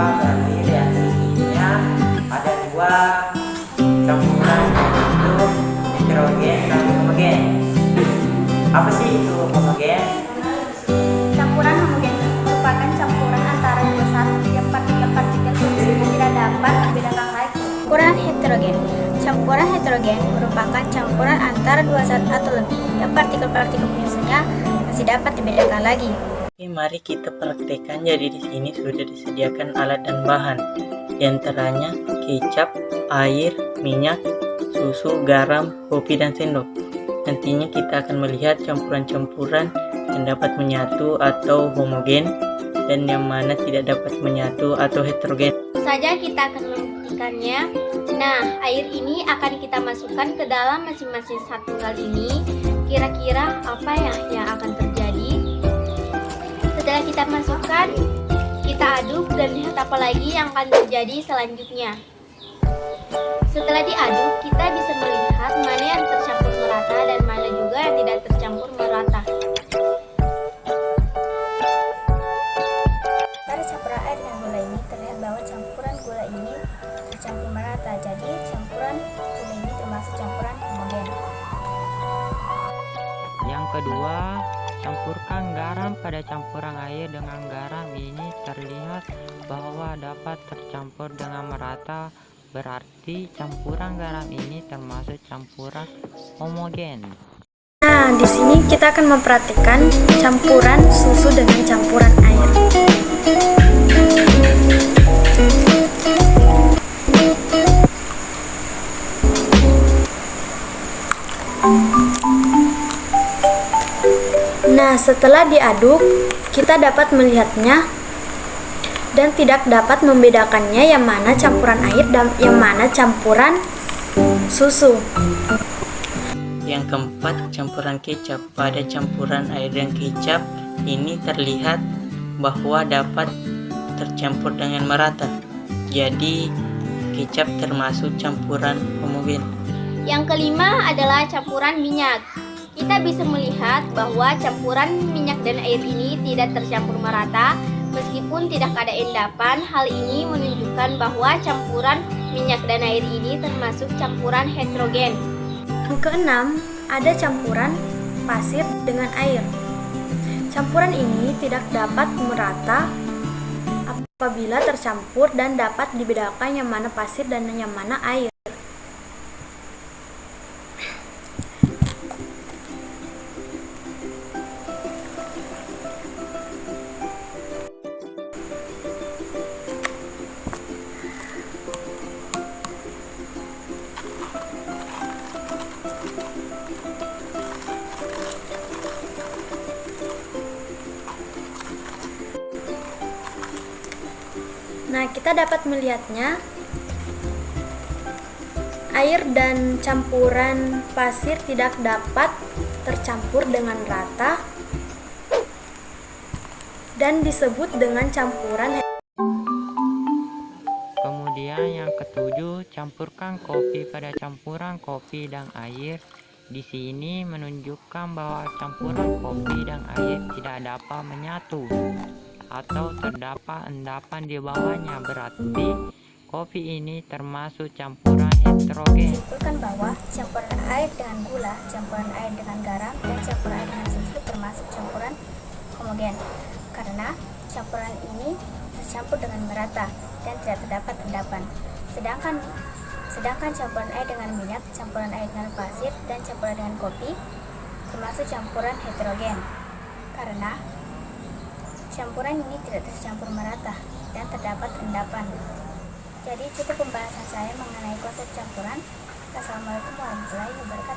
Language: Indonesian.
berarti reaksinya ada dua campuran, yaitu heterogen dan homogen. Apa sih itu homogen? Campuran homogen merupakan campuran antara dua zat yang partikel-partikel fungsinya tidak dapat dibedakan lagi. Campuran heterogen merupakan campuran antara dua zat atau lebih yang partikel-partikel fungsinya masih dapat dibedakan lagi. Oke, mari kita praktekkan. Jadi di sini sudah disediakan alat dan bahan, di antaranya kecap, air, minyak, susu, garam, kopi, dan sendok. Nantinya kita akan melihat campuran-campuran yang dapat menyatu atau homogen dan yang mana tidak dapat menyatu atau heterogen. Saja kita akan membuktikannya. Nah, air ini akan kita masukkan ke dalam masing-masing zat tunggal ini. Kira-kira apa yang akan terjadi? Setelah kita masukkan, kita aduk dan lihat apa lagi yang akan terjadi selanjutnya. Setelah diaduk, kita bisa melihat mana yang tercampur merata dan mana juga yang tidak tercampur merata. Dari campuran air dengan gula ini terlihat bahwa campuran gula ini tercampur merata. Jadi campuran gula ini termasuk campuran homogen. Yang kedua, campurkan garam pada campuran air dengan garam ini terlihat bahwa dapat tercampur dengan merata. Berarti campuran garam ini termasuk campuran homogen. Nah, di sini kita akan memperhatikan campuran susu dengan campuran air. Nah, setelah diaduk, kita dapat melihatnya dan tidak dapat membedakannya yang mana campuran air dan yang mana campuran susu. Yang keempat, campuran kecap. Pada campuran air dan kecap ini terlihat bahwa dapat tercampur dengan merata. Jadi kecap termasuk campuran homogen. Yang kelima adalah campuran minyak. Kita bisa melihat bahwa campuran minyak dan air ini tidak tercampur merata. Meskipun tidak ada endapan, hal ini menunjukkan bahwa campuran minyak dan air ini termasuk campuran heterogen. Yang keenam, ada campuran pasir dengan air. Campuran ini tidak dapat merata apabila tercampur dan dapat dibedakan yang mana pasir dan yang mana air. Nah, kita dapat melihatnya, air dan campuran pasir tidak dapat tercampur dengan rata dan disebut dengan campuran. Kemudian yang ketujuh, campurkan kopi pada campuran kopi dan air. Di sini menunjukkan bahwa campuran kopi dan air tidak dapat menyatu atau terdapat endapan di bawahnya. Berarti kopi ini termasuk campuran heterogen. Simpulkan bahwa campuran air dengan gula, campuran air dengan garam, dan campuran air dengan susu termasuk campuran homogen karena campuran ini tercampur dengan merata dan tidak terdapat endapan. Sedangkan campuran air dengan minyak, campuran air dengan pasir, dan campuran dengan kopi termasuk campuran heterogen karena campuran ini tidak tercampur merata dan terdapat endapan. Jadi cukup pembahasan saya mengenai konsep campuran. Assalamualaikum warahmatullahi wabarakatuh.